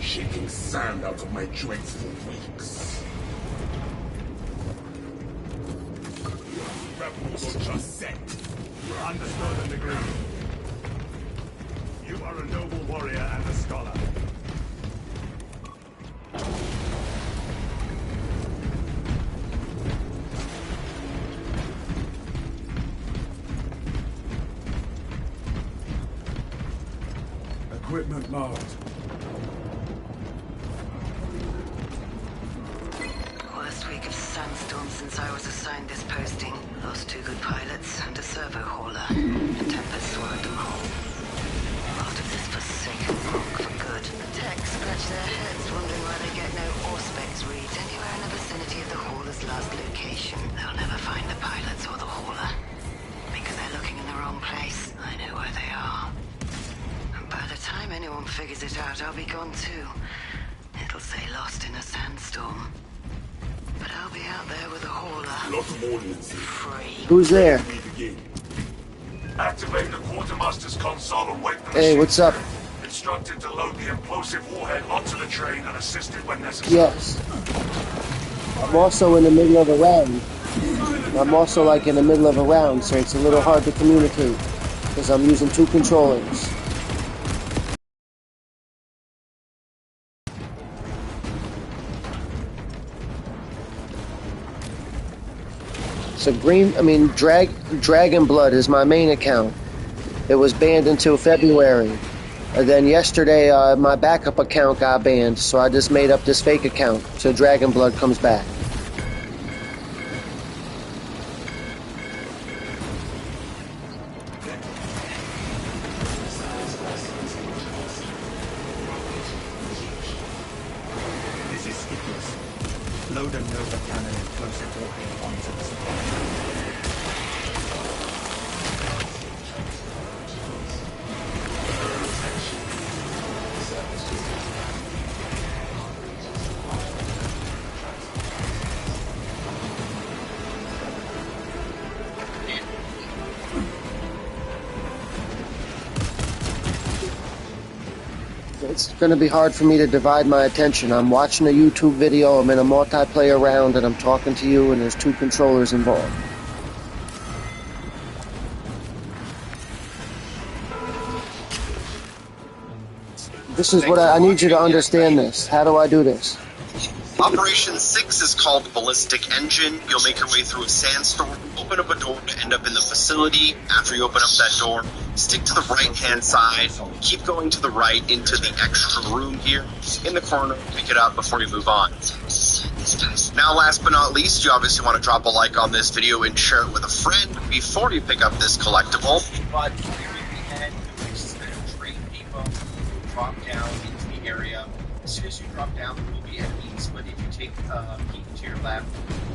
Shaking sand out of my joints for weeks. Rebels are just set. Understood and agreed. You are a noble warrior and a scholar. Equipment marked. Week of sandstorms since I was assigned this posting. Lost 2 good pilots and a servo hauler. The Tempest swallowed them whole. Part of this forsaken rock for good. The techs scratch their heads wondering why they get no Auspex reads anywhere in the vicinity of the hauler's last location. They'll never find the pilots or the hauler. Because they're looking in the wrong place. I know where they are. And by the time anyone figures it out, I'll be gone too. It'll say lost in a sandstorm. But I'll be out there with a hauler. Lot of audience. Free. Who's there? Activate the quartermaster's console and wait for the Hey, what's up? Instructed to load the implosive warhead onto the train and assist it when necessary. Yes. I'm also in the middle of a round. I'm also like in the middle of a round, so it's a little hard to communicate because I'm using 2 controllers. So Dragon Blood is my main account. It was banned until February. And then yesterday, my backup account got banned, so I just made up this fake account so Dragon Blood comes back. This is Icarus. Load a Nova cannon explosive warhead onto the supply. It's going to be hard for me to divide my attention. I'm watching a YouTube video, I'm in a multiplayer round, and I'm talking to you, and there's 2 controllers involved. This is what I need you to understand this. How do I do this? Operation 6 is called Ballistic Engine. You'll make your way through a sandstorm, open up a door to end up in the facility. After you open up that door, stick to the right-hand side, keep going to the right into the extra room here. In the corner, pick it up before you move on. Now, last but not least, you obviously want to drop a like on this video and share it with a friend before you pick up this collectible. But clearing the head, which is the train depot, drop down into the area. As soon as you drop down, there will be enemies, but if you take a peek to your left,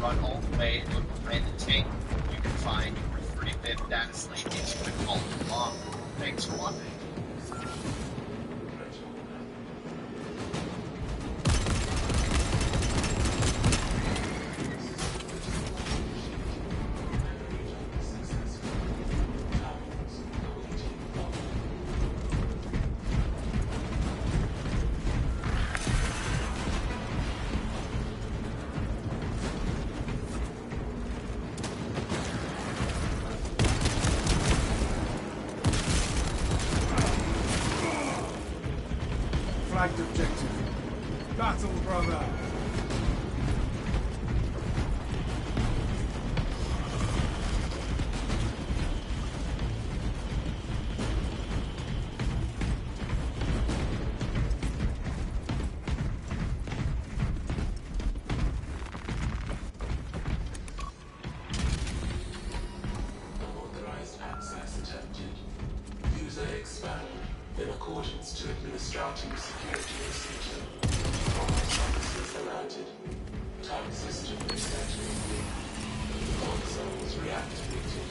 run all the way and look behind the tank, you can find your 35th data slate into the call of bomb. Thanks for watching. battle, brother. Unauthorized access attempted. User expand in accordance to administrative security procedure. All services alerted. Time system reset. Consoles reactivated.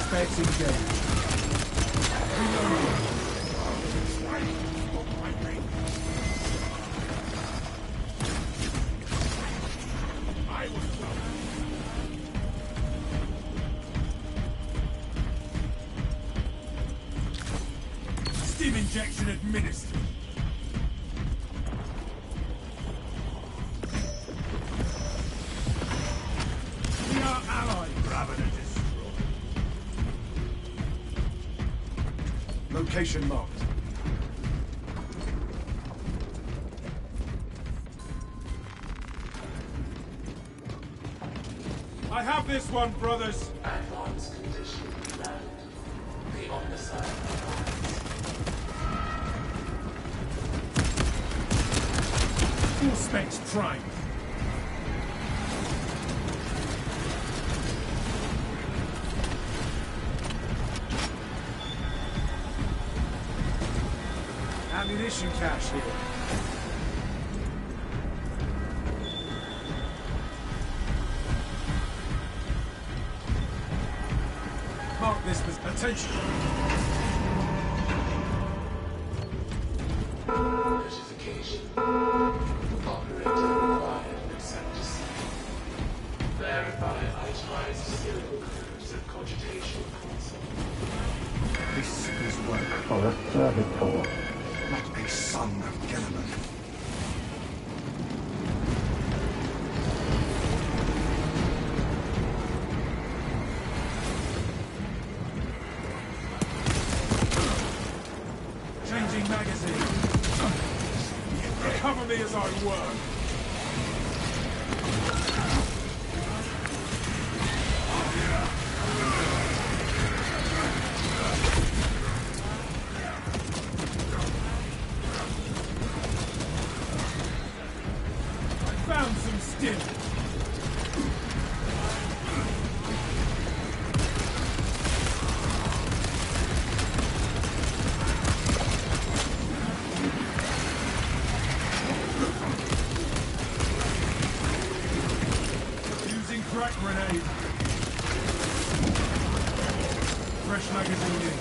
Specs engaged. Stim injection administered. We are allied. Raven and destroy. Location marked. I have this one, brothers. Advanced condition landed. The omnicide Full specs primed. Ammunition cache here. Mark this with attention. notification. Operator required consent to see. Verify itemized serial codes of cogitation console. This is work for a servitor, not a son of Gilliman. Changing magazine. Cover me as I work. I found some stim. Using crack grenade. Fresh magazine in.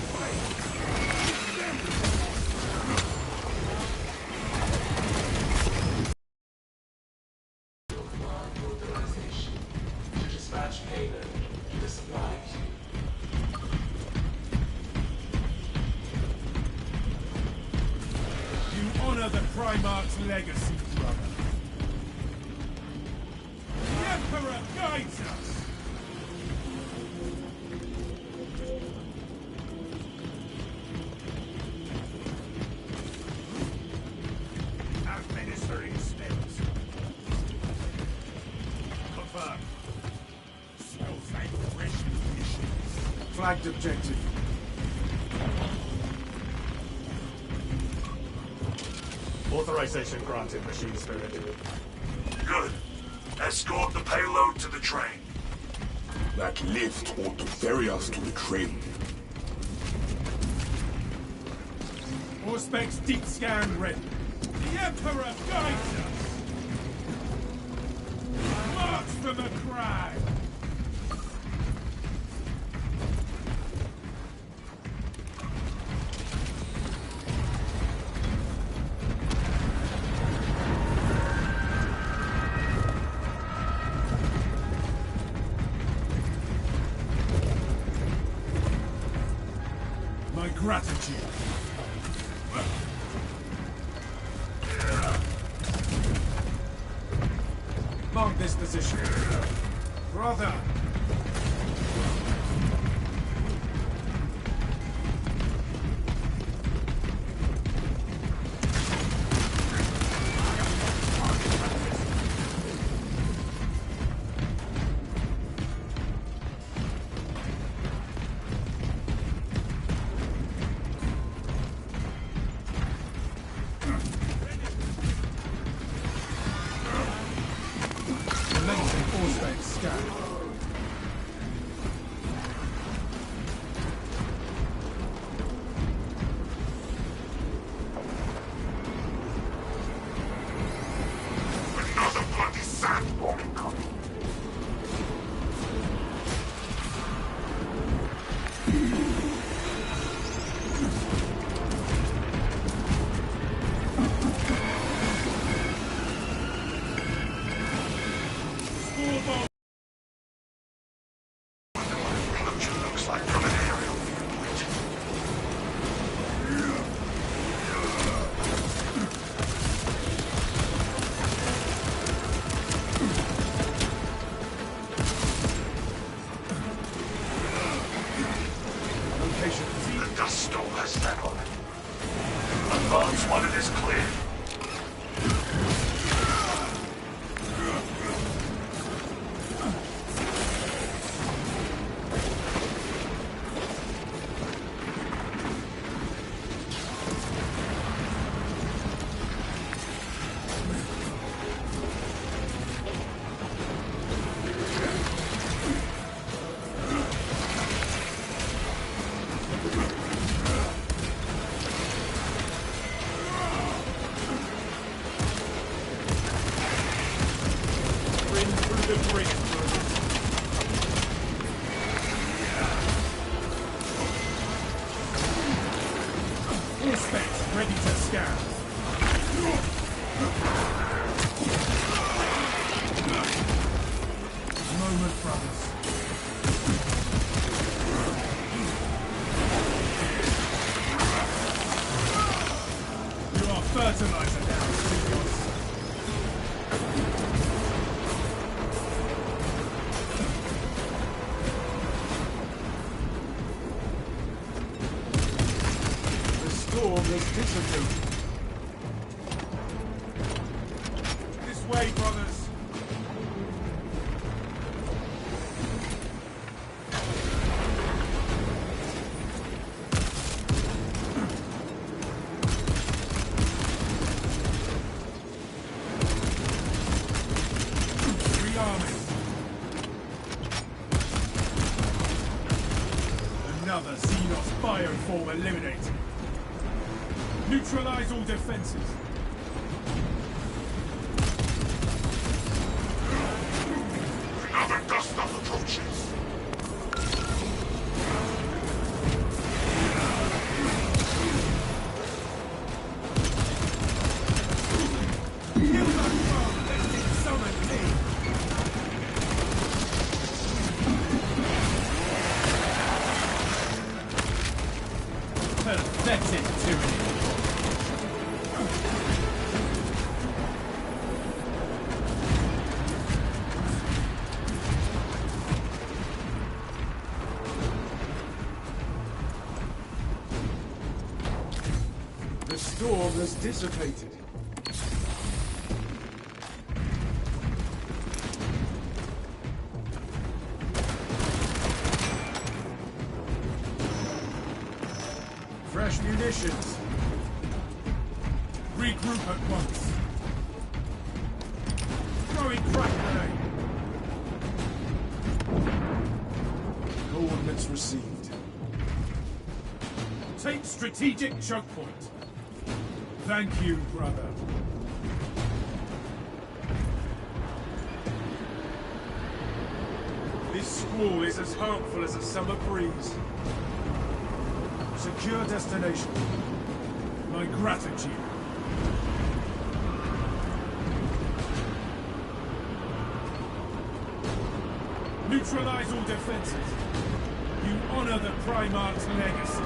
Command authorization to dispatch payload to the supply queue. You honor the Primarch's legacy, brother. The Emperor guides us! Administering spells. Confirmed. Smells like fresh munitions. Flagged objective. Authorization granted, Machine Spirit. Good. Escort the payload to the train. That lift ought to ferry us to the train. All specs deep scan ready. The Emperor guides us! March from the crowd! My gratitude. position. Brother! Looks like from an aerial viewpoint. The dust storm has leveled. Advance when it is clear. Ready to scan. Moment, brothers. You are fertilizer now, studios. The storm has dissipated. This way, brothers. Another Xenos bioform eliminated. Neutralize all defenses. Another dust-up approaches. Kill that foe, lest it summon me. Pathetic tyranny. The storm has dissipated. Fresh munitions. Regroup at once. Throwing crack grenade. Coordinates received. Take strategic choke point. Thank you, brother. This squall is as harmful as a summer breeze. Secure destination. My gratitude. Neutralize all defenses. You honor the Primarch's legacy.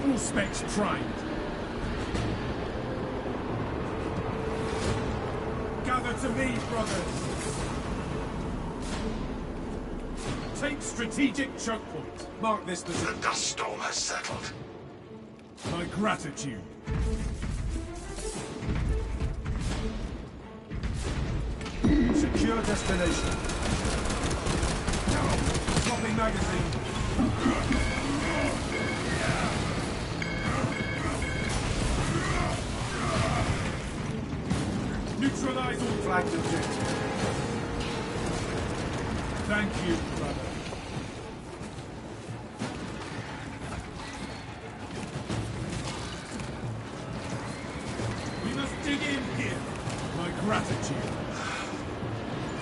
All specs primed. Gather to me, brothers! Take strategic choke point. Mark this The position. dust storm has settled. My gratitude. Secure destination. Swapping magazine. Neutralize all flagged objectives. Thank you, brother. We must dig in here. My gratitude.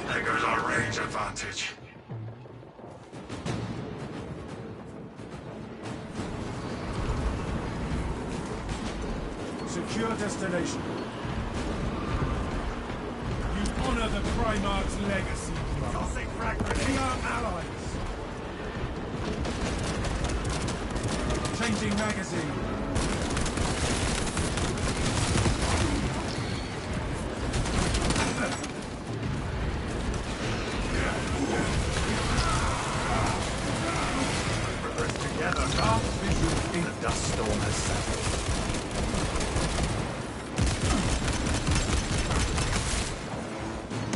There goes our range advantage. Secure destination. You honor the Primarch's legacy, brother. Tossing fragment. We are allies. Changing magazine. Together, Dark vision. The dust storm has settled.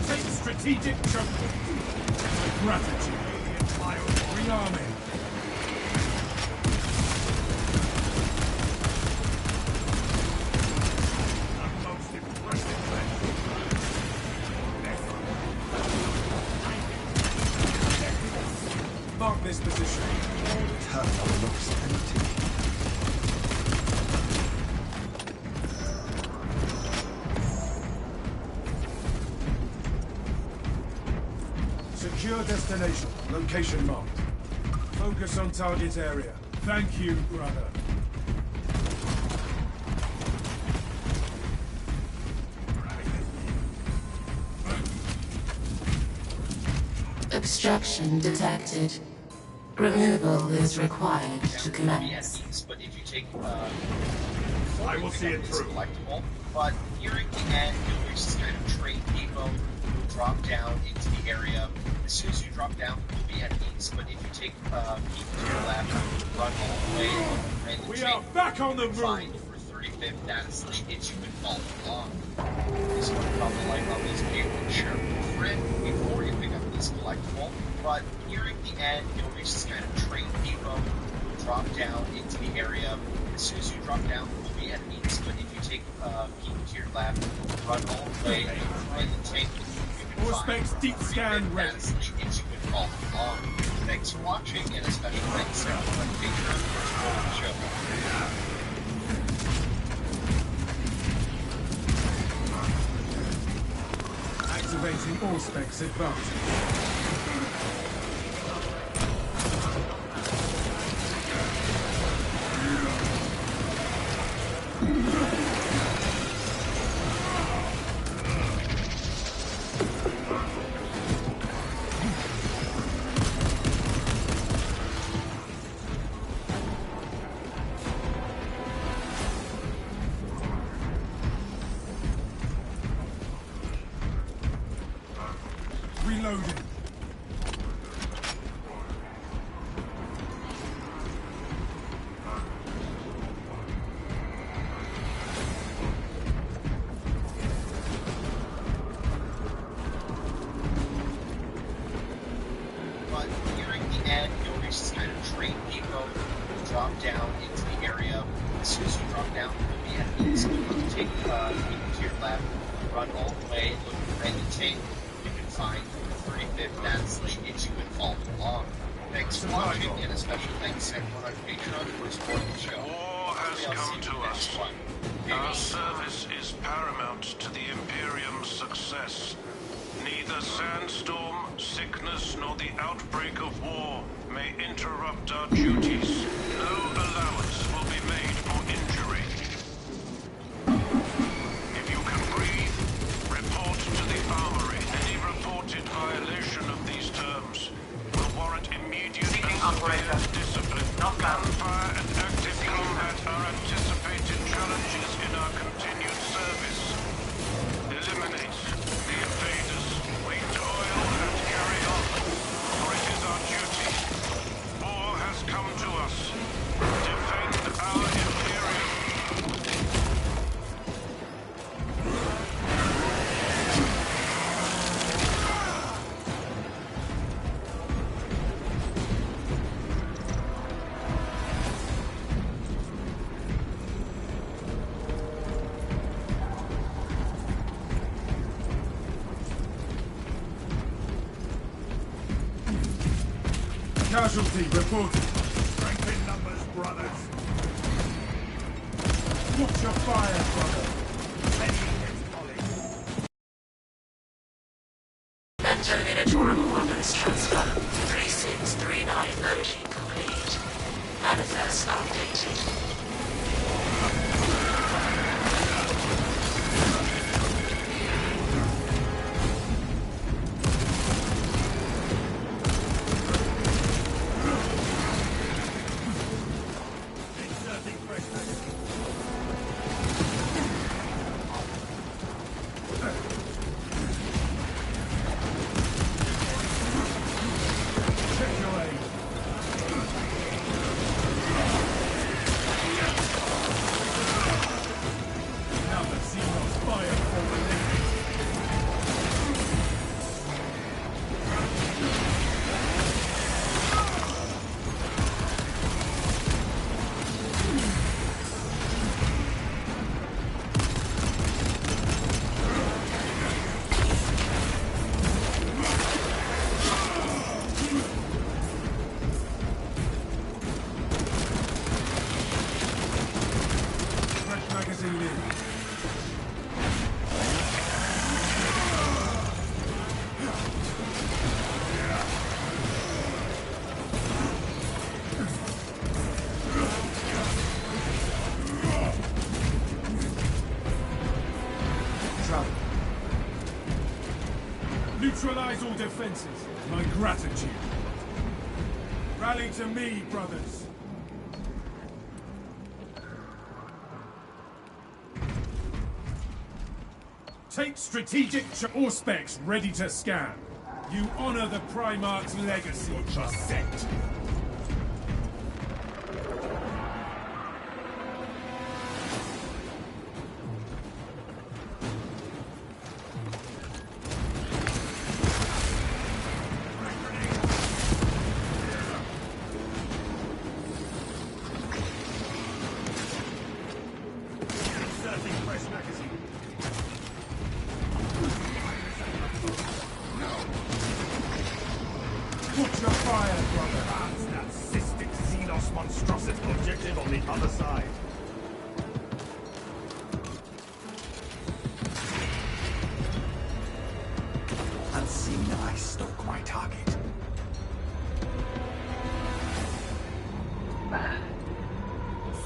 Take strategic choke point. My gratitude. Rearming. most impressive Mark this position. Terminal looks empty. Secure destination. Location marked. Focus on target area. Thank you, brother. Obstruction detected. Removal is required to The commence. enemies, but if you take I will see it through. collectible, but nearing the end, you'll reach this kind of trade depot. You'll drop down into the area. As soon as you drop down, there will be enemies, but if you take keep to your left, run all the way and We are back on the move. find for 35th data slate that you can follow along. This one probably like always be able to share with a friend before you pick up this collectible. But nearing the end, you'll reach this kind of trade depot. You'll drop down into the area. As soon as you drop down, there will be enemies, but if you take keep to your left, run all the way and take All specs deep scan ready. that you can follow along. Thanks for watching, and a special thanks to my Patreon for supporting the show. Activating all specs advantage. Reloading. But nearing the end, you'll reach this kind of trade depot. You'll drop down into the area. As soon as you drop down, there will be enemies. But if you take keep to your left, run all the way, look for any tank you can find from the 35th data slate that you can follow along. Thanks for watching, and a special thanks to everyone on Patreon for supporting the show. War has Hopefully I'll see come you to next us. one. Our service is paramount to the Imperium's success. Neither sandstorm, sickness, nor the outbreak of war may interrupt our duties. No allowance will be made for injury. If you can breathe, report to the armory. Any reported violation of these terms will warrant immediate and severe discipline. Gunfire and active combat are anticipated challenges in our continued service. Eliminate the Casualty reported. Strength in numbers, brothers. Watch your fire, brother. Enter Minotaur weapons transfer. 3639 loading complete. Manifest updated. Neutralize all defenses. My gratitude. Rally to me, brothers. Take strategic Auspex ready to scan. You honor the Primarch's legacy. Just set. Put your fire, brother. That's that cystic Xenos monstrosity objective on the other side. Unseen, I stalk my target.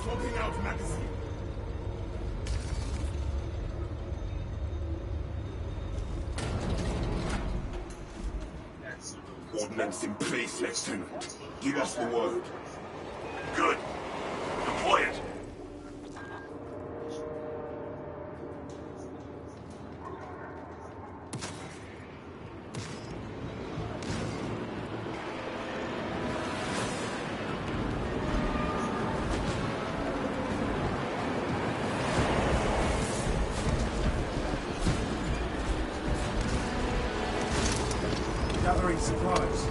Swapping out magazine. Ordnance in place, Lieutenant. Give us the word. Good. Deploy it. Gathering supplies.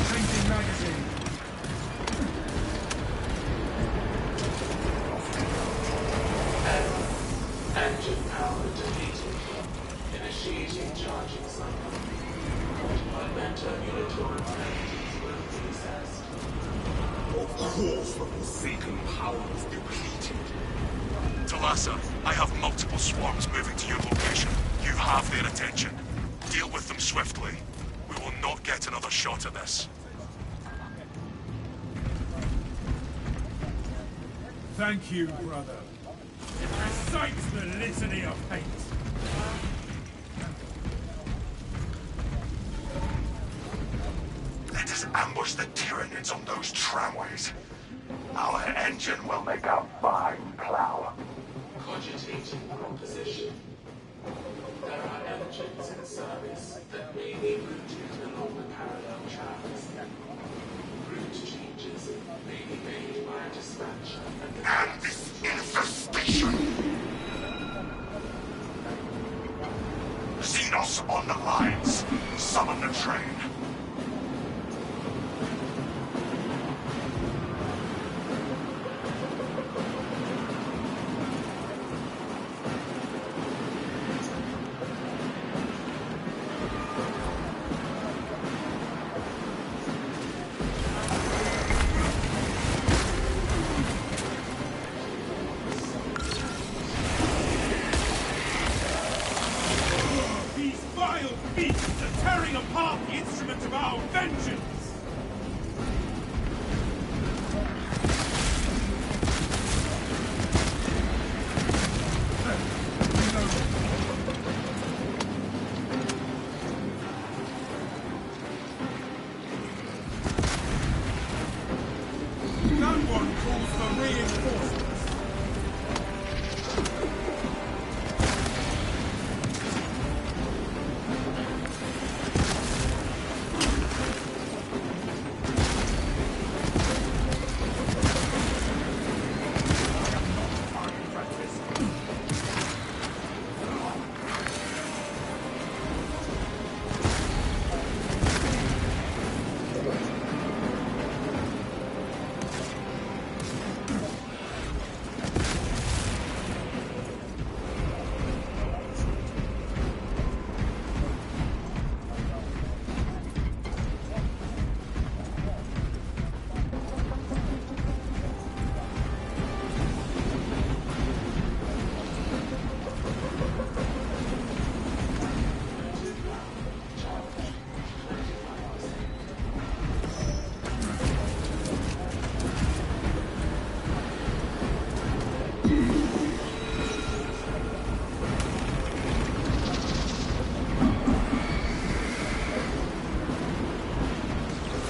Changing magazine. Engine power depleted. Initiating charging cycle. Enter Minotaur entities will be accessed. Of course the Forsaken power is depleted. Talassa, I have multiple swarms moving to your location. You have their attention. Deal with them swiftly. We will not get another shot at this. Thank you, brother. It recites the litany of hate. Let us ambush the Tyranids on those tramways. Our engine will make a fine plow. Cogitating proposition. There are engines in service that may be routed along the parallel tracks. Route changes may be made by a dispatcher And this is the station! Xenos on the lines! Summon the train! These vile beasts are tearing apart the instrument of our vengeance! That one calls for reinforcements!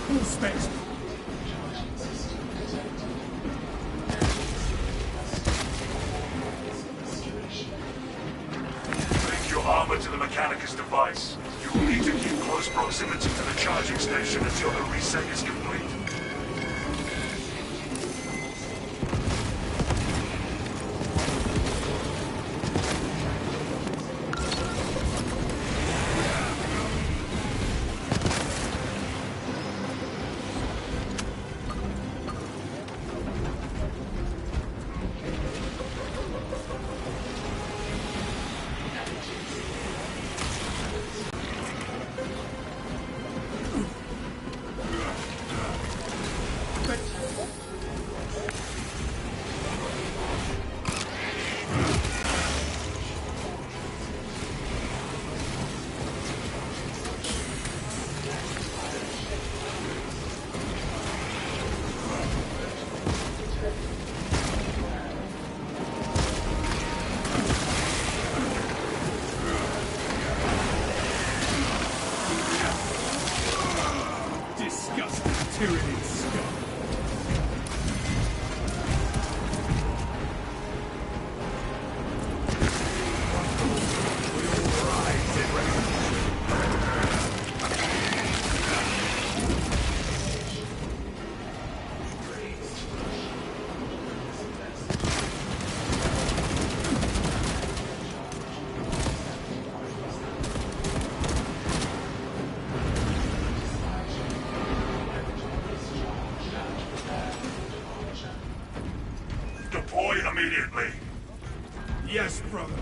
Full specs. Link your armor to the Mechanicus device. You will need to keep close proximity to the charging station until the reset is complete. Disgusting tyrannid scum. Deploy immediately. Yes, brother.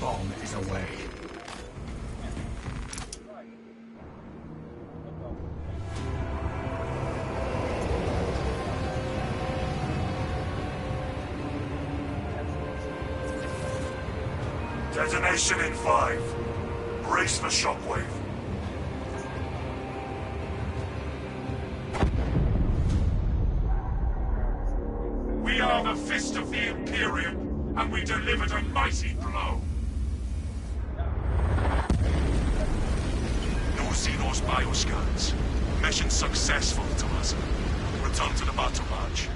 Bomb is away. Detonation in 5. Brace for shockwave. We are the fist of the Imperium, and we delivered a mighty blow. No Xenos those bioscans. Mission successful, Talassa. Return to the battle badge.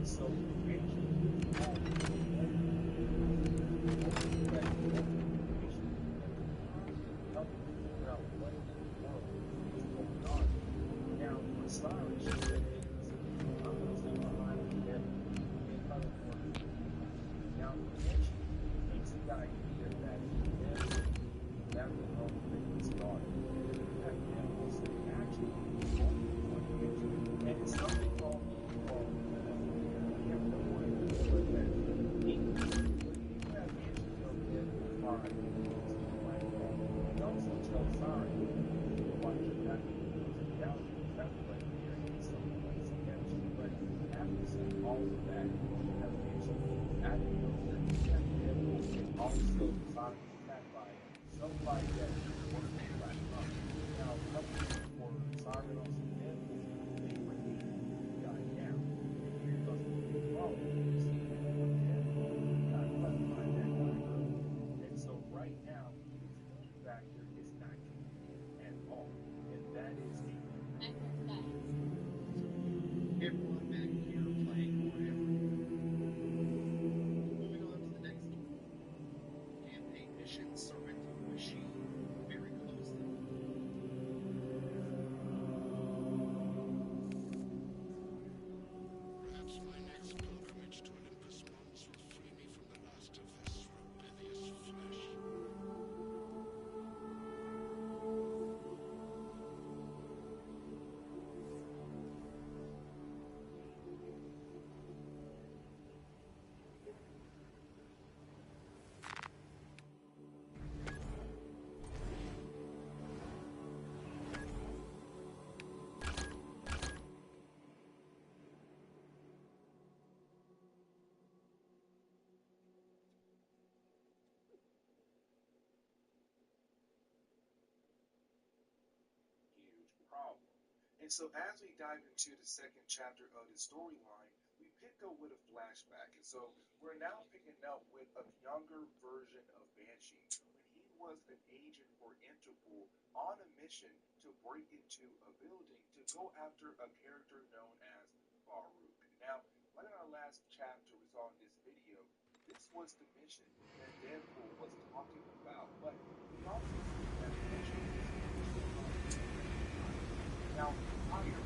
So Banshee all that information that help figure out what in the world is going on. Now, for Cyrus, she said things. I'm going to stay behind with them and other work. Now, for Banshee, it's the idea that them that will help bring this daughter. That them was actually only one Banshee. And it's something called I can't remember what it is, but that he when you have Banshee tell them alright, he also tells Sorry why he got down that way here in some place catch. But after saying all of that, you have Banshee at the builder and Deadpool and also Sonic attacked by somebody that worked for Black Rock. Now, luckily for Cyrus and Deadpool, they bring the guy down. Here goes the big problem. See, Deadpool got left by that guy early. And so right now, his key factor is not key at all. And that is a everyone back here playing whatever. Moving on to the next campaign mission, Surrender Machine. Very closely. Perhaps my next pilgrimage to Olympus Mons will free me from the last of this rebellious flesh. Huge problem. And so as we dive into the second chapter of the storyline, we pick up with a flashback. And so we're now picking up with a younger version of Banshee when he was an agent for Interpol on a mission to break into a building to go after a character known as Farouk. Now, like in our last chapter we saw in this video, this was the mission that Deadpool was talking about, but we also see that Banshee is now higher.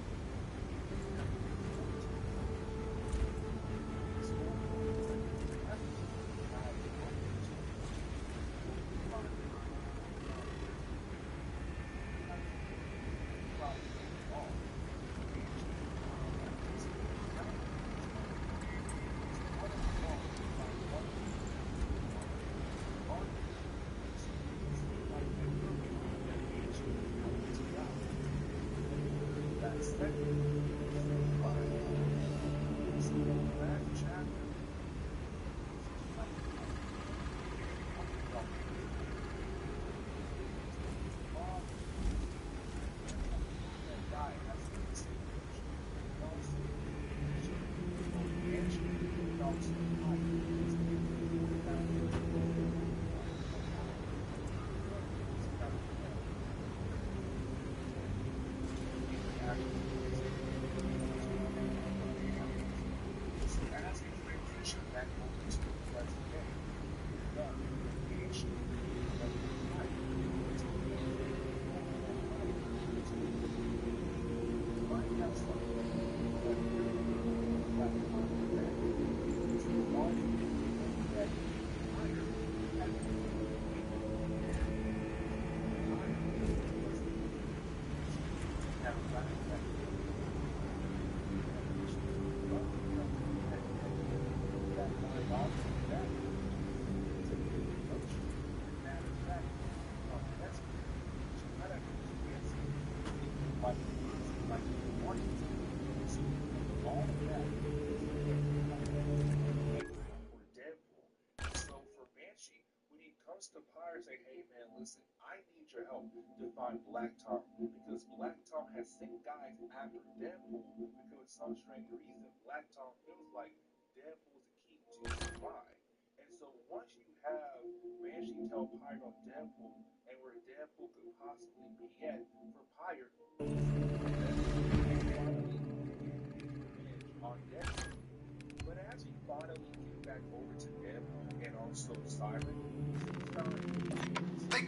To Pyre say, hey man, listen, I need your help to find Black Tom because Black Tom has sent guys after Deadpool because for some strange reason Black Tom feels like Deadpool's the key to survive. And so once you have Banshee tell Pyre on Deadpool and where Deadpool could possibly be at for Pyre, finally on Deadpool.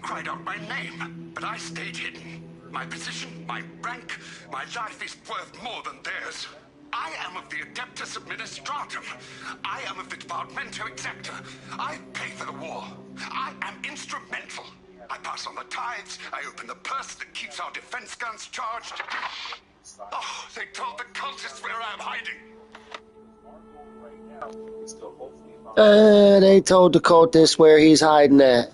cried out my name, but I stayed hidden. My position, my rank, my life is worth more than theirs. I am of the Adeptus Administratum. I am of the Departamento Exacta. I pay for the war. I am instrumental. I pass on the tithes. I open the purse that keeps our defense guns charged. Oh, they told the cultists where I am hiding. They told the cultist where he's hiding at.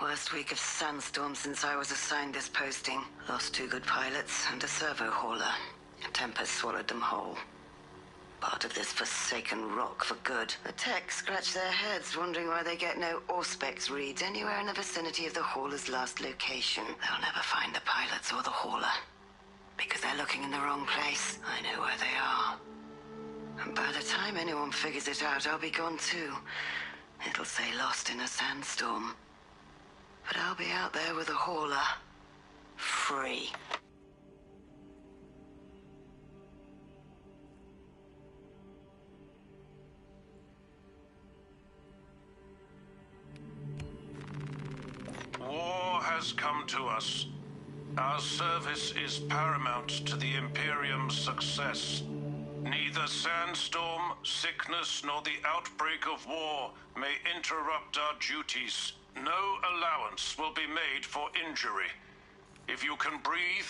Worst week of sandstorm since I was assigned this posting. Lost 2 good pilots and a servo hauler. A tempest swallowed them whole. Part of this forsaken rock for good. The tech scratch their heads wondering why they get no Auspex reads anywhere in the vicinity of the hauler's last location. They'll never find the pilots or the hauler. Because they're looking in the wrong place. I know where they are. And by the time anyone figures it out, I'll be gone too. It'll say lost in a sandstorm. But I'll be out there with a hauler. Free. War has come to us. Our service is paramount to the Imperium's success. Neither sandstorm, sickness, nor the outbreak of war may interrupt our duties. No allowance will be made for injury. If you can breathe,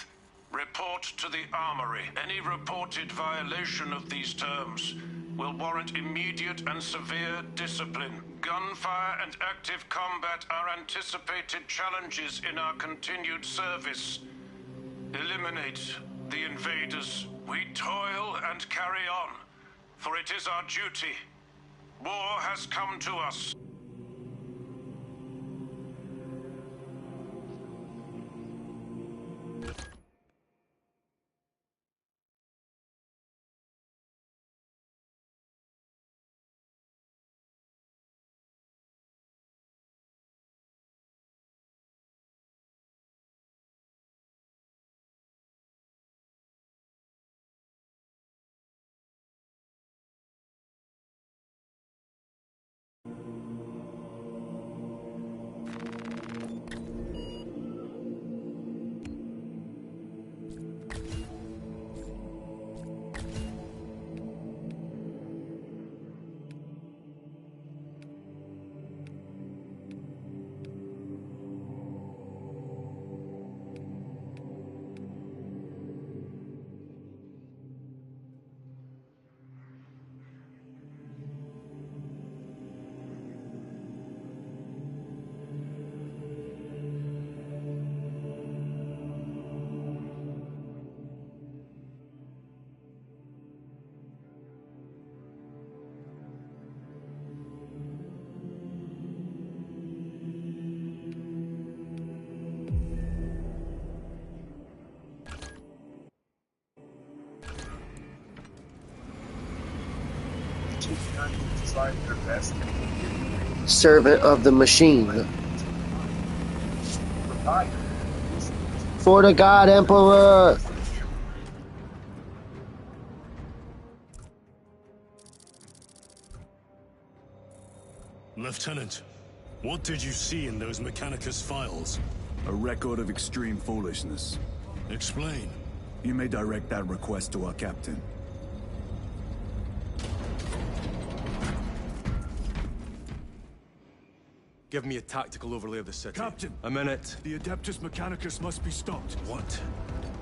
report to the armory. Any reported violation of these terms will warrant immediate and severe discipline. Gunfire and active combat are anticipated challenges in our continued service. Eliminate the invaders. We toil and carry on, for it is our duty. War has come to us. Servant of the machine. For the God Emperor! Lieutenant, what did you see in those Mechanicus files? A record of extreme foolishness. Explain. You may direct that request to our captain. Give me a tactical overlay of the city. Captain! A minute. The Adeptus Mechanicus must be stopped. What?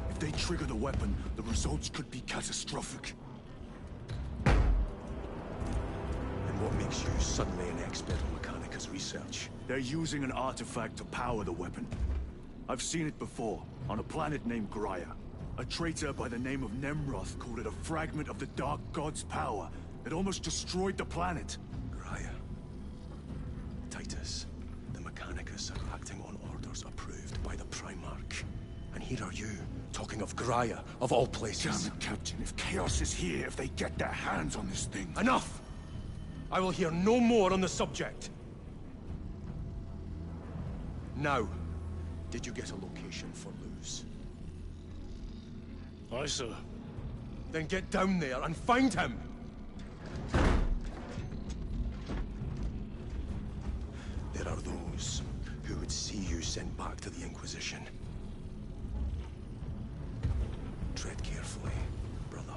If they trigger the weapon, the results could be catastrophic. And what makes you suddenly an expert on Mechanicus research? They're using an artifact to power the weapon. I've seen it before, on a planet named Graia. A traitor by the name of Nemroth called it a fragment of the Dark God's power that almost destroyed the planet. Graia. Titus, the Mechanicus are acting on orders approved by the Primarch. And here are you, talking of Graia, of all places. Damn it, Captain. If Chaos is here, if they get their hands on this thing... Enough! I will hear no more on the subject. Now, did you get a location for Luz? Aye, sir. Then get down there and find him! sent back to the Inquisition. Tread carefully, brother.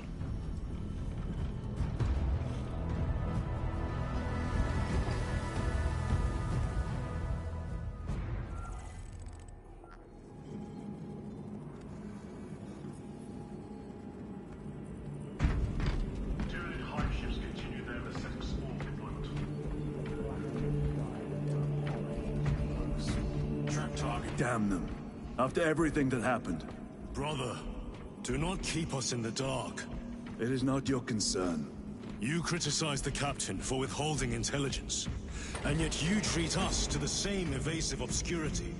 Damn them. After everything that happened. Brother, do not keep us in the dark. It is not your concern. You criticize the captain for withholding intelligence, and yet you treat us to the same evasive obscurity.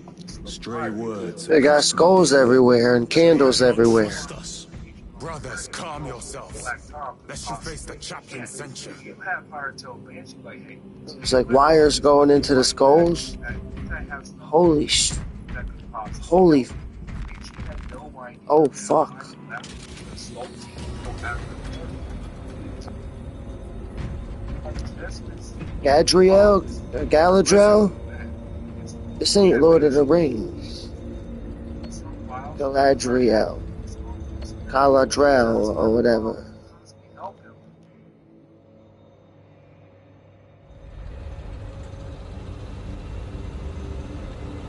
Stray words. They got skulls everywhere and candles everywhere. Trust us. Brothers, calm yourselves. Lest you face the chaplain's censure. It's like wires going into the skulls. Holy sh... Holy... Oh, fuck. Gadriel? Galadriel? This ain't Lord of the Rings. Galadriel. Galadriel, or whatever.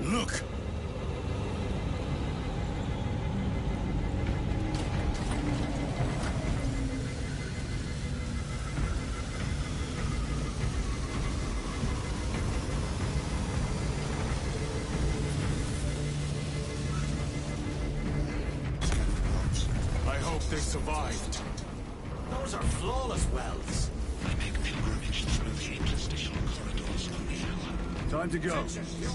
Look! I hope they survived. Those are flawless wells. I make pilgrimage through the interstitial corridors of the hour. Time to go.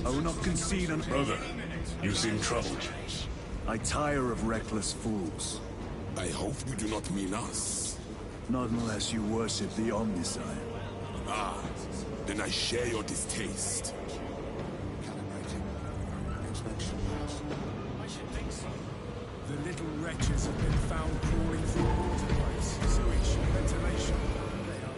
I will not concede an... Brother, you seem troubled. I tire of reckless fools. I hope you do not mean us. Not unless you worship the Omnicide. Ah, then I share your distaste. The little wretches have been found crawling through waterways, sewage, ventilation. They are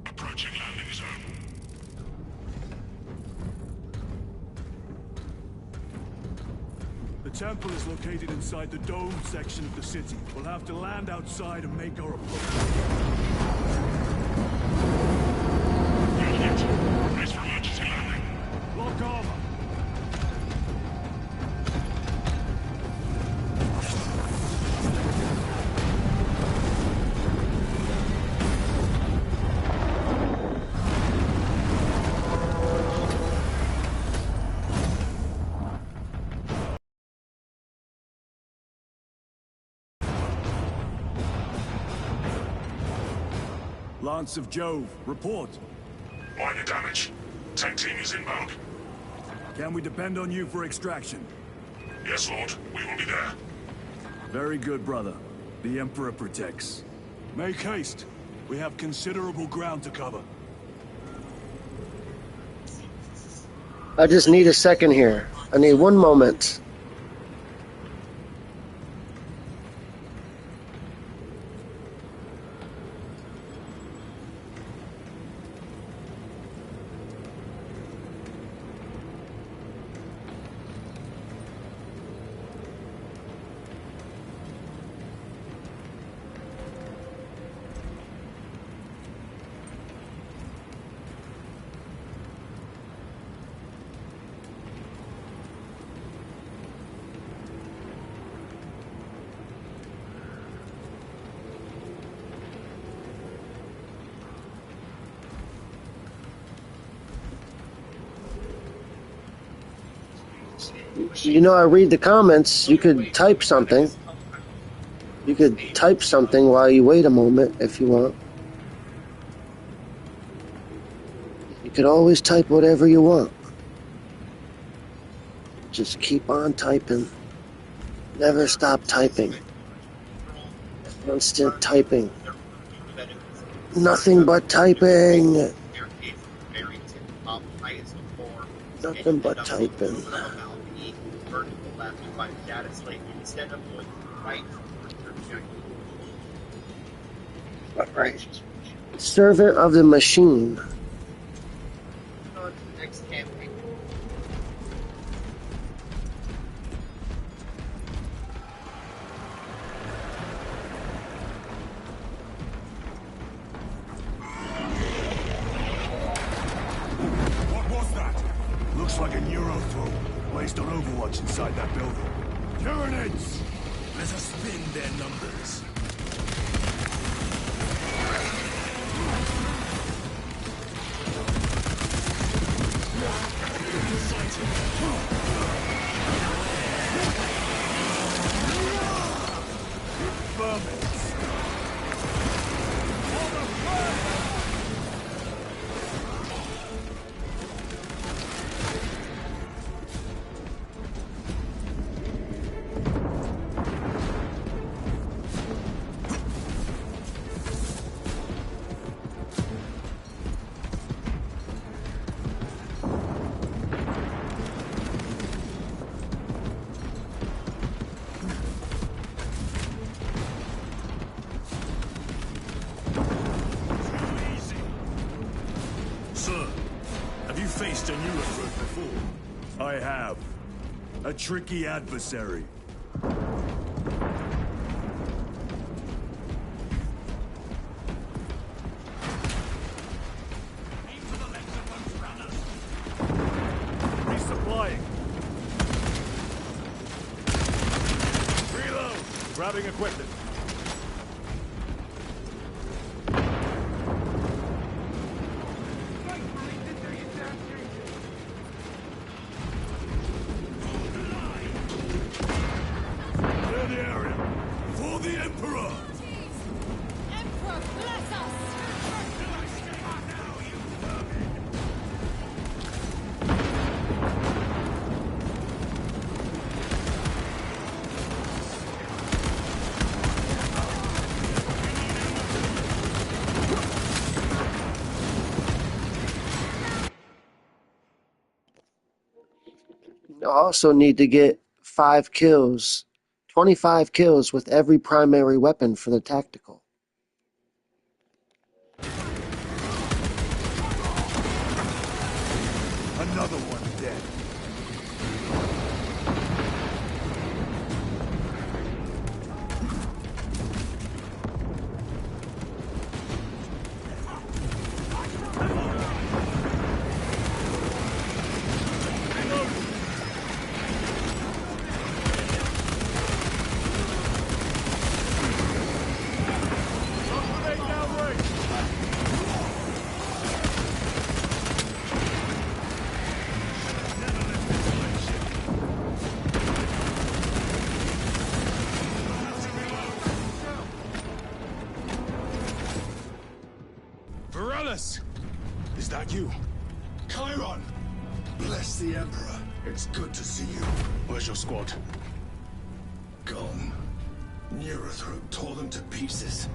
Approaching landing zone. The temple is located inside the domed section of the city. We'll have to land outside and make our approach. Brace for emergency landing. Lock armor! Lance of Jove, report. Minor damage. Tech team is inbound. Can we depend on you for extraction? Yes, Lord. We will be there. Very good, brother. The Emperor protects. Make haste. We have considerable ground to cover. I just need a second here. I need one moment. You know, I read the comments. You could type something. You could type something while you wait a moment if you want. You could always type whatever you want. Just keep on typing. Never stop typing. Constant typing. Nothing but typing. Nothing but typing. Alright. Servant of the machine. Next campaign. What was that? Looks like a neurothrow placed on Overwatch inside that building. Tyranids! Let us spin their numbers. Sir, have you faced a neurothroat before? I have. A tricky adversary. Resupplying. Reload. Grabbing equipment. Clear the area. For the Emperor! Emperor, bless us! You also need to get 5 kills. 25 kills with every primary weapon for the tactical. Another one dead. Varellus! Is that you? Chiron! Bless the Emperor. It's good to see you. Where's your squad? Gone. Neurothroat tore them to pieces.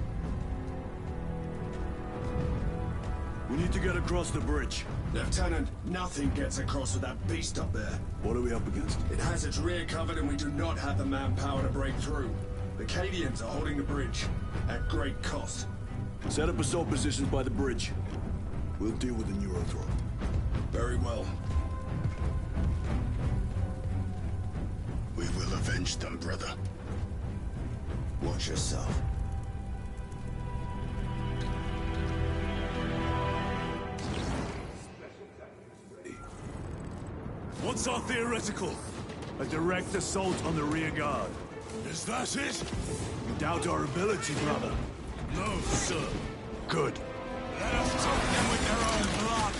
We need to get across the bridge. Lieutenant, nothing gets across with that beast up there. What are we up against? It has its rear covered and we do not have the manpower to break through. The Cadians are holding the bridge, at great cost. Set up assault positions by the bridge. We'll deal with the neurothrow. Very well. We will avenge them, brother. Watch yourself. What's our theoretical? A direct assault on the rear guard. Is that it? You doubt our ability, brother? No, sir. Good. Let us choke them with their own blood.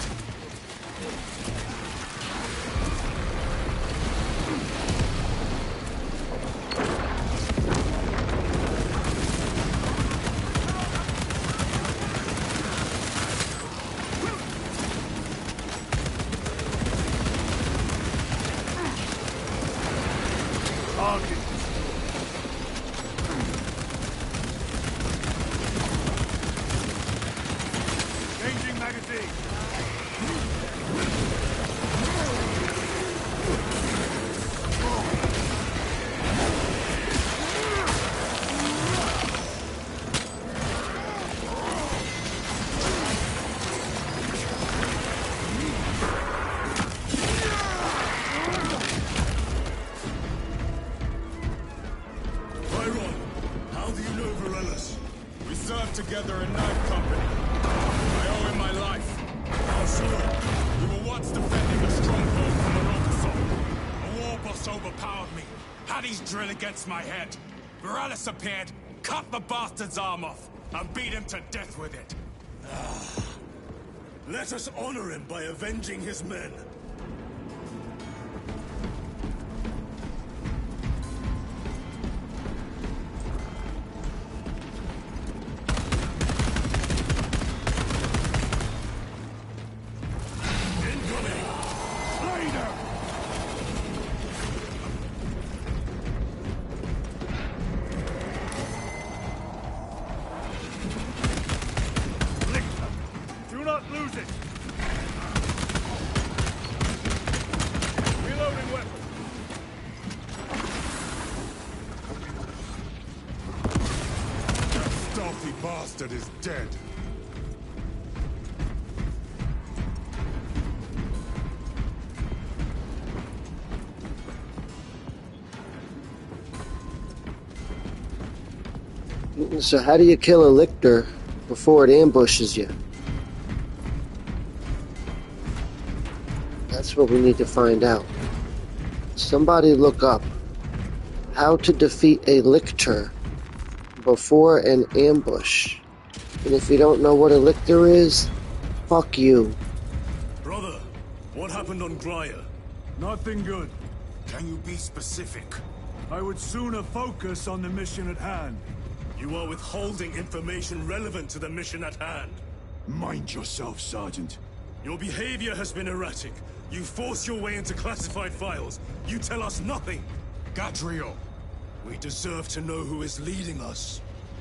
finally gets my head. Viralis appeared, cut the bastard's arm off, and beat him to death with it. Let us honor him by avenging his men. Bastard is dead. So how do you kill a lictor before it ambushes you? That's what we need to find out. Somebody look up how to defeat a lictor before an ambush. And if you don't know what a lictor is, fuck you. Brother, what happened on Graya? Nothing good. Can you be specific? I would sooner focus on the mission at hand. You are withholding information relevant to the mission at hand. Mind yourself, Sergeant. Your behavior has been erratic. You force your way into classified files. You tell us nothing. Gadriel. We deserve to know who is leading us.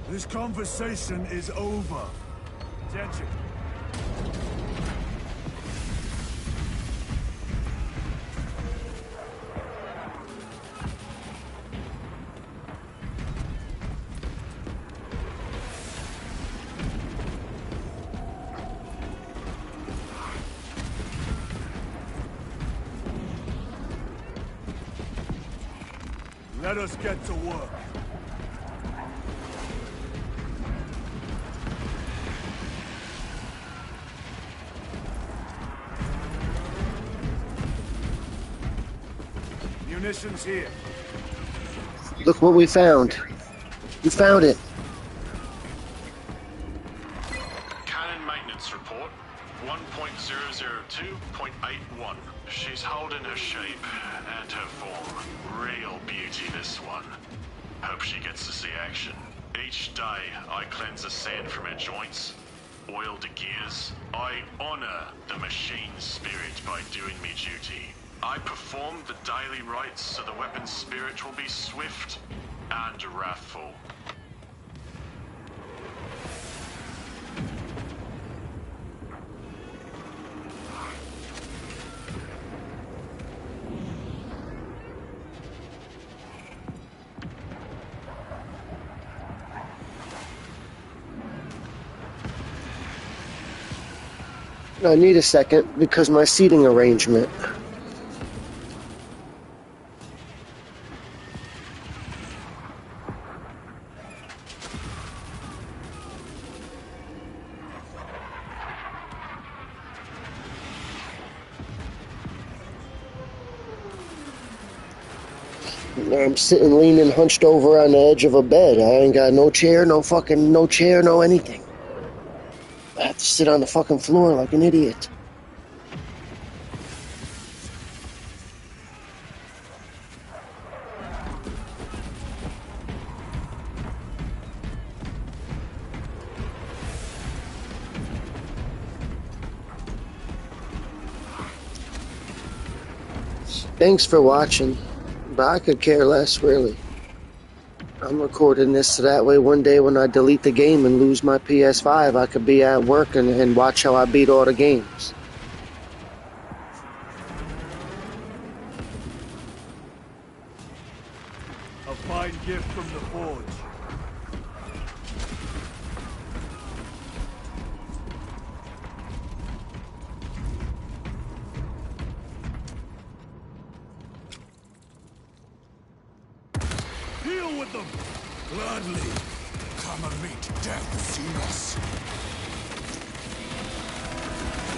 This conversation is over. Attention. Let us get to work. Munitions here. Look what we found. We found it. Cannon maintenance report 1.002.81. She's holding her shape and her form. Real beauty, this one. Hope she gets to see action. Each day, I cleanse the sand from her joints, oil the gears. I honor the machine's spirit by doing me duty. I perform the daily rites so the weapon's spirit will be swift and wrathful. I need a second because my seating arrangement. I'm sitting leaning hunched over on the edge of a bed. I ain't got no chair, no anything. I have to sit on the fucking floor like an idiot. Thanks for watching, but I could care less, really. I'm recording this so that way one day when I delete the game and lose my PS5, I could be at work and watch how I beat all the games. A fine gift from the Forge. Deal with them! Gladly. Come and meet death, Seamus.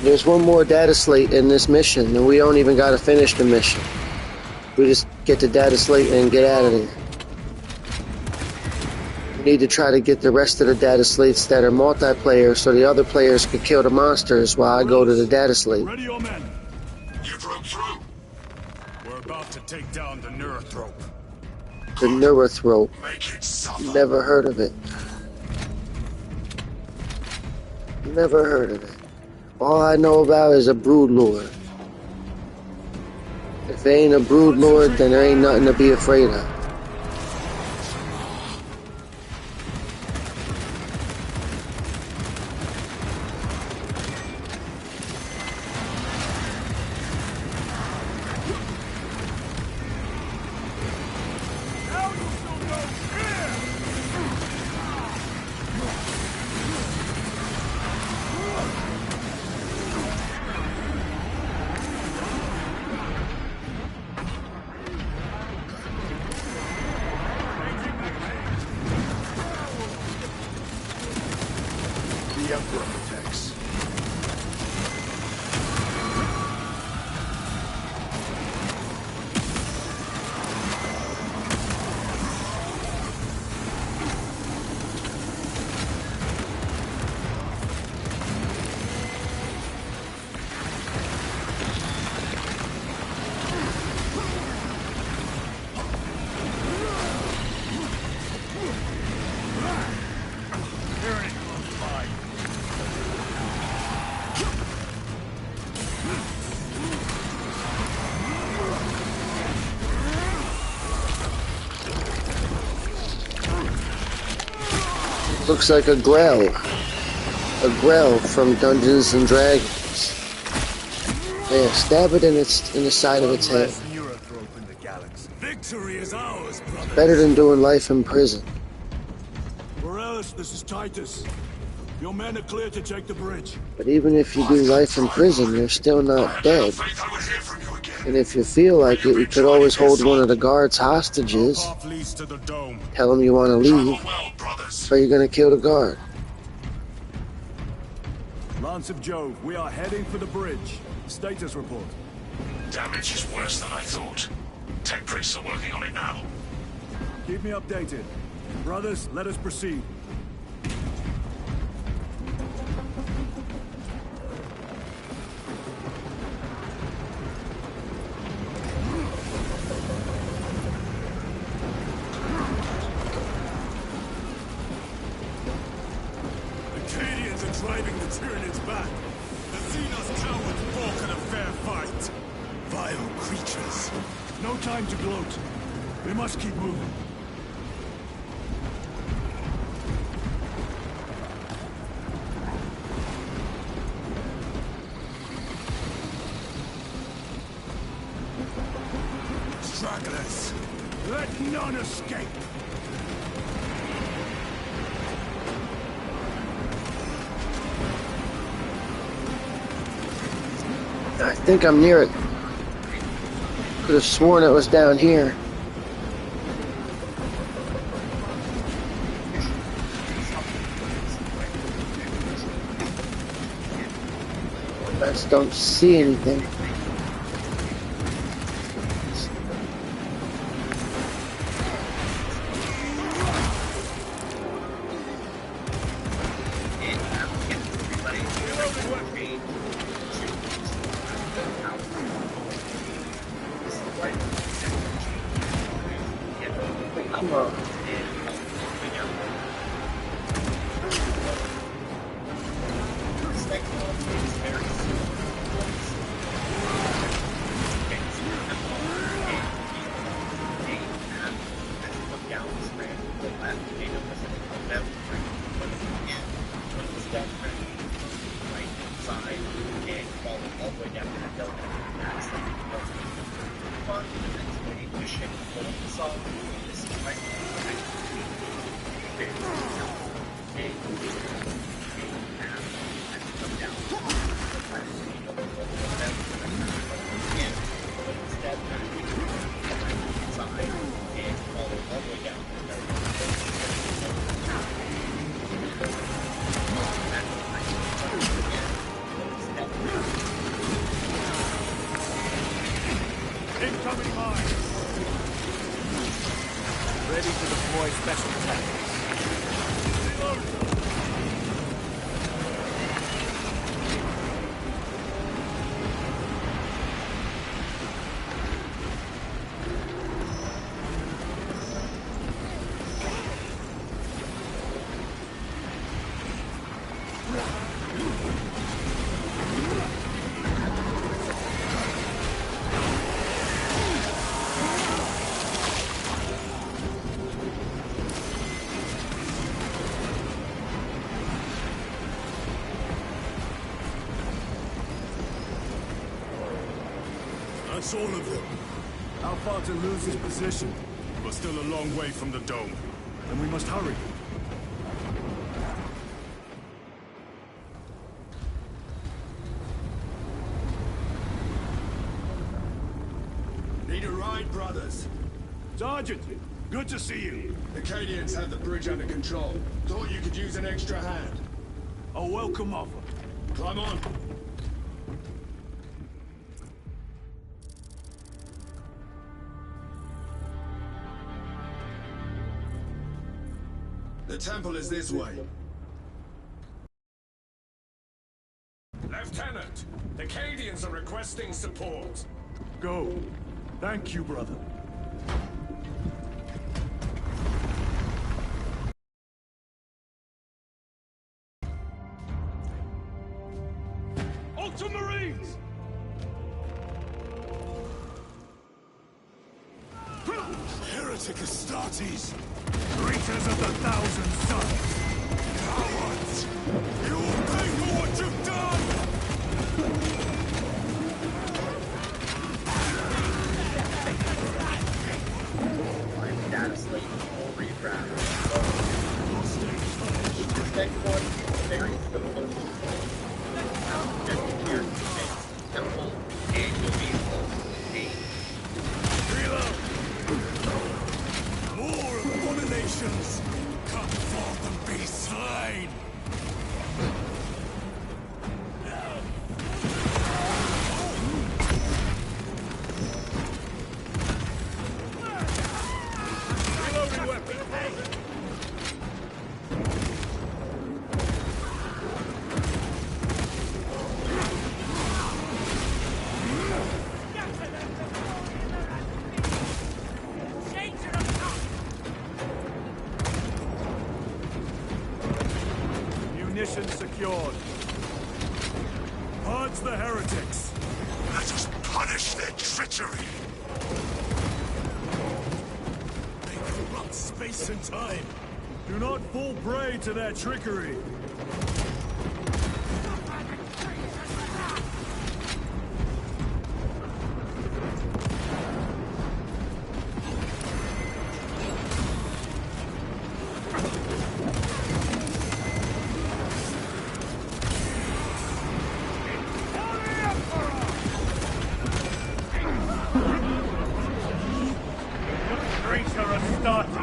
There's one more data slate in this mission, and we don't even gotta finish the mission. We just get the data slate and get out of there. need to try to get the rest of the data slates that are multiplayer so the other players could kill the monsters while I go to the data slate. Ready your men. You broke through. We're about to take down the Neurothrope. The Neurothrope. Make it suffer. Never heard of it. Never heard of it. All I know about is a brood lord. If it ain't a brood lord, then there ain't nothing to be afraid of. The Emperor protects. Looks like a Grell. A Grell from Dungeons and Dragons. Yeah, stab it in the side of its head. Neurothrope in the galaxy. Victory is ours, brother. Better than doing life in prison. Morales, this is Titus. Your men are clear to take the bridge. But even if you do life in prison, you're still not dead. And if you feel like it, you could always hold one of the guards hostages. Tell them you want to leave, or you're going to kill the guard. Lance of Jove, we are heading for the bridge. Status report. Damage is worse than I thought. Tech priests are working on it now. Keep me updated. Brothers, let us proceed. Driving the Tyranids back. The Xenos cowards balk at a fair fight. Vile creatures. No time to gloat. We must keep moving. Stragglers. Let none escape. I think I'm near it. Could have sworn it was down here. I just don't see anything. Come on. Incoming mine. Ready to deploy special tactics. That's all of them. How far to lose his position? We're still a long way from the dome. Then we must hurry. Need a ride, brothers? Sergeant, good to see you. The Acadians have the bridge under control. Thought you could use an extra hand. A welcome offer. Climb on. The temple is this way. Lieutenant, the Cadians are requesting support. Go. Thank you, brother. Ultramarines! Heretic Astartes! Creatures of the Thousand Suns! Cowards! You will pay for what you've done! I'm data slate all redraft. This next one is very simple. Just your temple, and you'll be More abominations! Come forth and be slain! Reloading weapon. Munition secured. Purge the heretics. Let us punish their treachery. They corrupt space and time. Do not fall prey to their trickery. Traitor Astartes!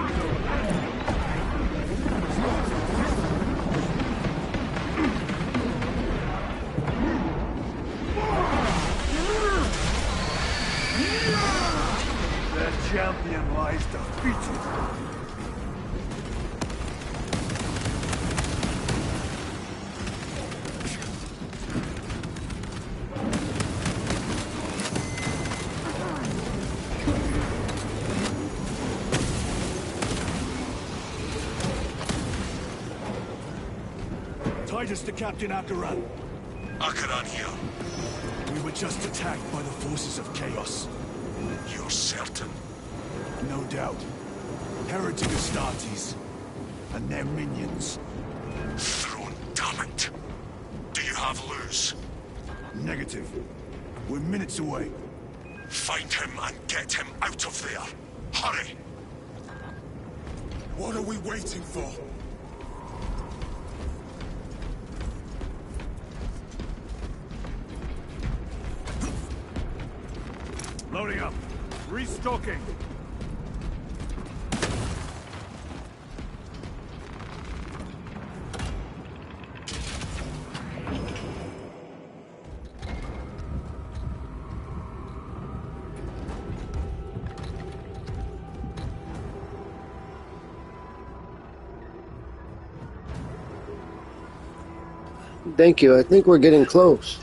Their champion lies defeated. Titus to Captain Akaran. Akaran here. We were just attacked by the forces of chaos. You're certain? No doubt. Heretic Astartes. And their minions. Throne, damn it. Do you have Luz? Negative. We're minutes away. Find him and get him out of there. Hurry! What are we waiting for? Loading up. Restocking. Thank you. I think we're getting close.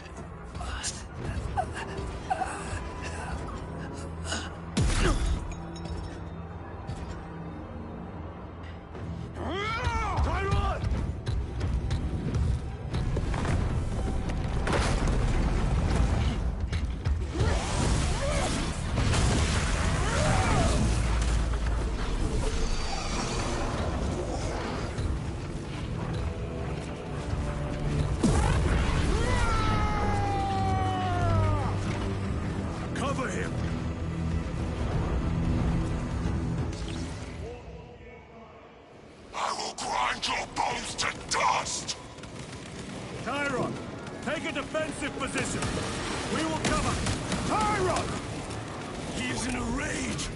Take a defensive position. We will cover. Tyron! He is in a rage.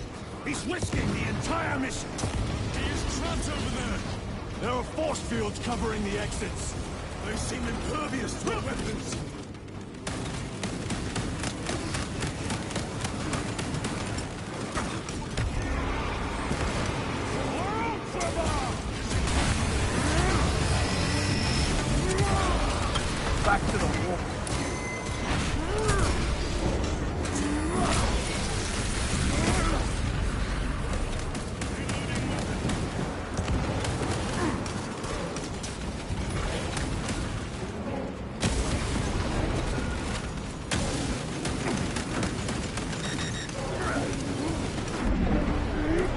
He's risking the entire mission. He is trapped over there. There are force fields covering the exits. They seem impervious to our weapons. Back to the wall.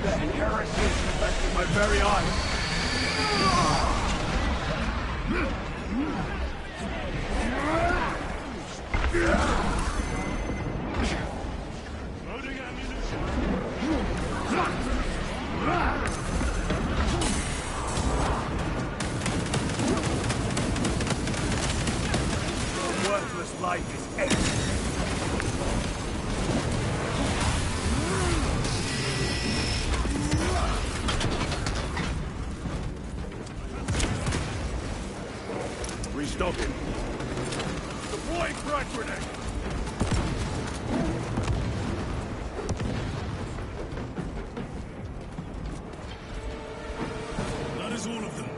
The heresy is affecting my very eyes. Loading ammunition. Your worthless life is empty. Restocking. Deploying frag grenade. That is all of them.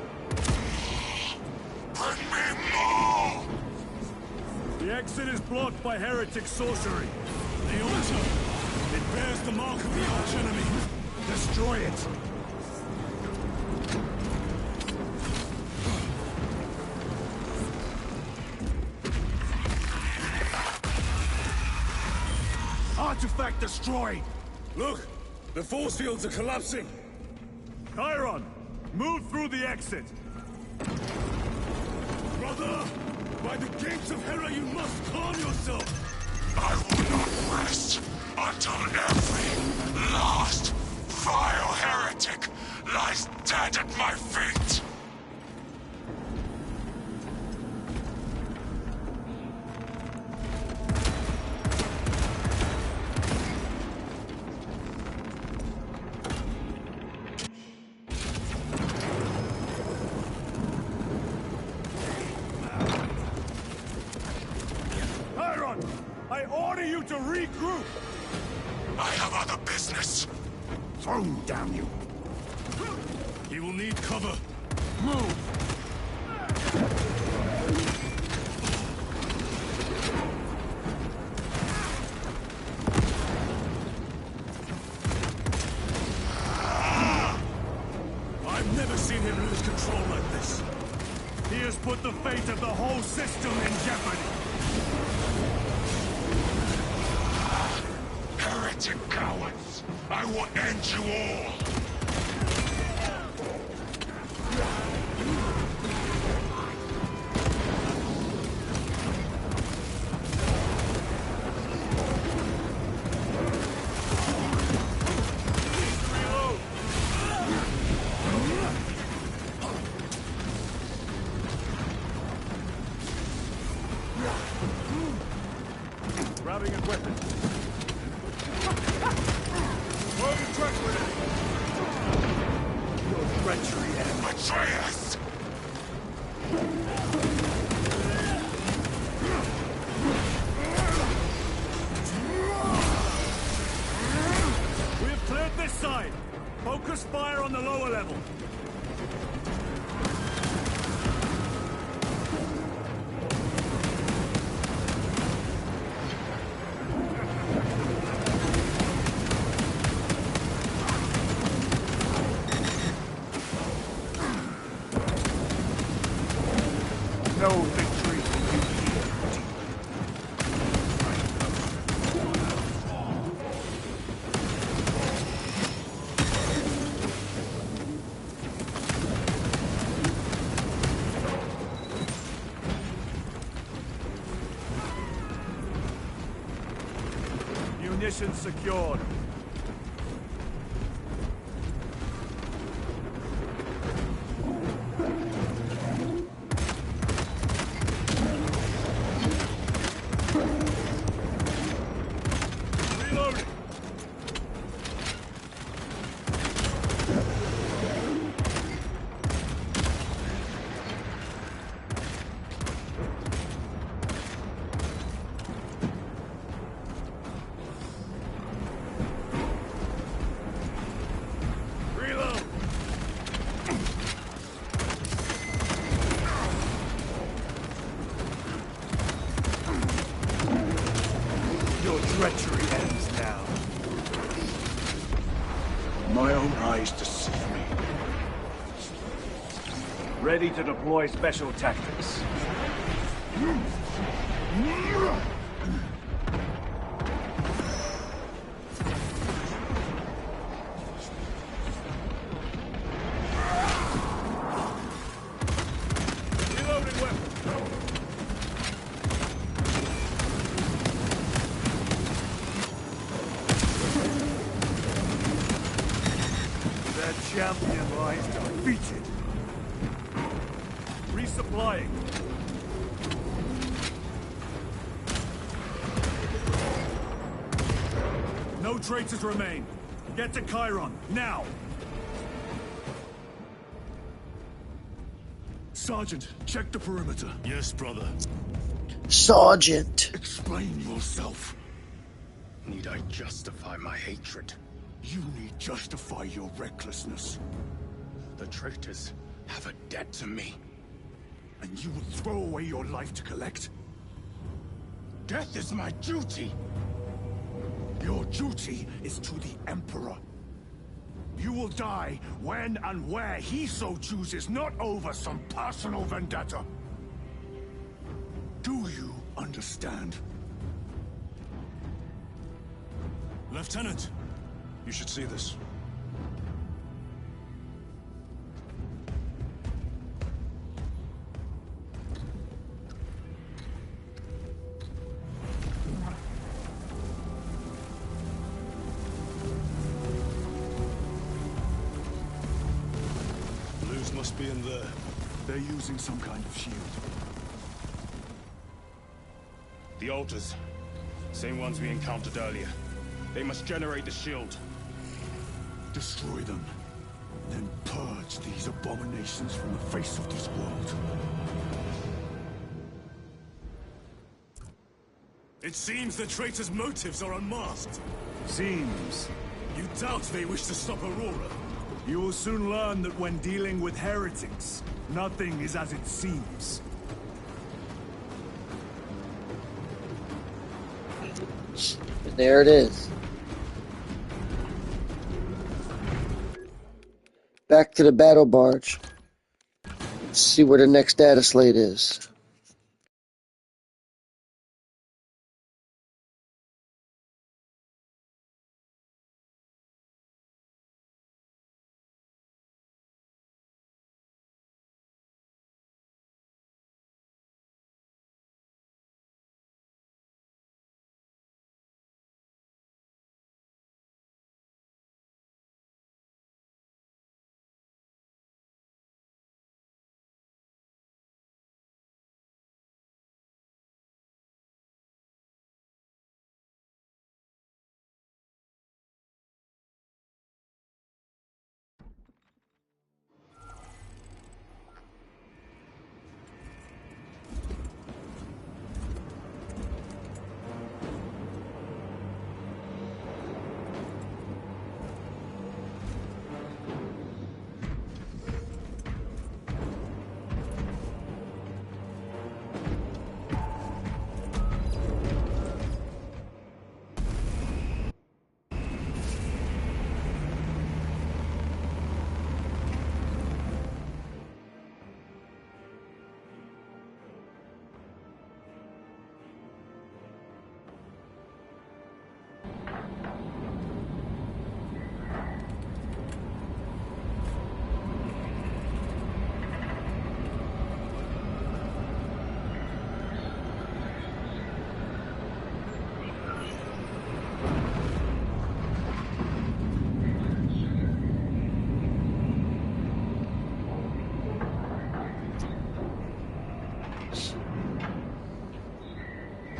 Bring me more! The exit is blocked by heretic sorcery. The altar. It bears the mark of the archenemy. Destroy it. Artifact destroyed! Look! The force fields are collapsing! Chiron! Move through the exit! Brother! By the gates of Hera you must calm yourself! I will not rest until every last vile heretic lies dead at my feet! I order you to regroup! I have other business. Throne, damn you! He will need cover. Move! I've never seen him lose control like this. He has put the fate of the whole system in jeopardy. Heretic cowards! I will end you all! Grabbing equipment. Throwing track grenade. Your treachery and Atreus! We have cleared this side. Focus fire on the lower level. No victory will be easy. Munitions secured. treachery ends now. My own eyes deceive me. Ready to deploy special tactics. Reloading weapon. Their champion lies defeated. Resupplying. No traitors remain. Get to Chiron, now! Sergeant, check the perimeter. Yes, brother. Sergeant. Explain yourself. Need I justify my hatred? You need justify your recklessness. The traitors have a debt to me. And you will throw away your life to collect? Death is my duty! Your duty is to the Emperor. You will die when and where he so chooses, not over some personal vendetta. Do you understand? Lieutenant, you should see this. Blues must be in there. They're using some kind of shield. The altars. Same ones we encountered earlier. They must generate the shield. Destroy them. Then purge these abominations from the face of this world. It seems the traitors' motives are unmasked. Seems. You doubt they wish to stop Aurora? You will soon learn that when dealing with heretics, nothing is as it seems. There it is. Back to the battle barge. Let's see where the next data slate is.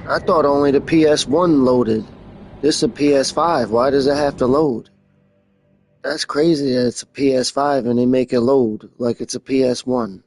I thought only the PS1 loaded. This is a PS5. Why does it have to load? That's crazy that it's a PS5 and they make it load like it's a PS1.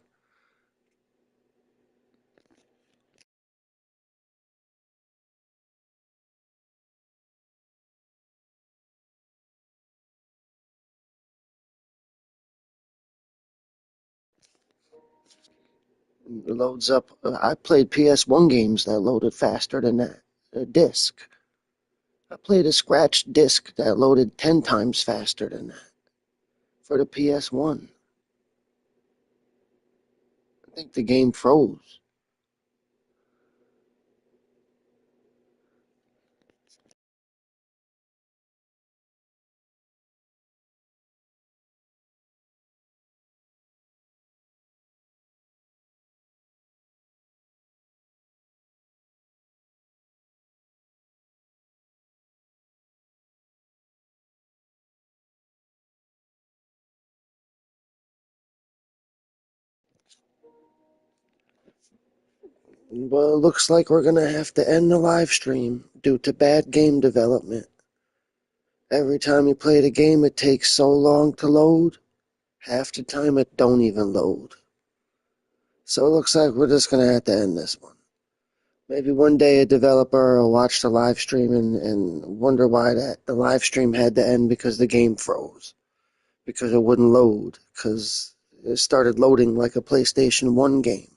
It loads up. I played PS1 games that loaded faster than that. A disc. I played a scratched disc that loaded 10 times faster than that for the PS1. I think the game froze. Well, it looks like we're going to have to end the live stream due to bad game development. Every time you play the game, it takes so long to load. Half the time, it don't even load. So it looks like we're just going to have to end this one. Maybe one day a developer will watch the live stream and wonder why the live stream had to end because the game froze. Because it wouldn't load. Because it started loading like a PlayStation 1 game.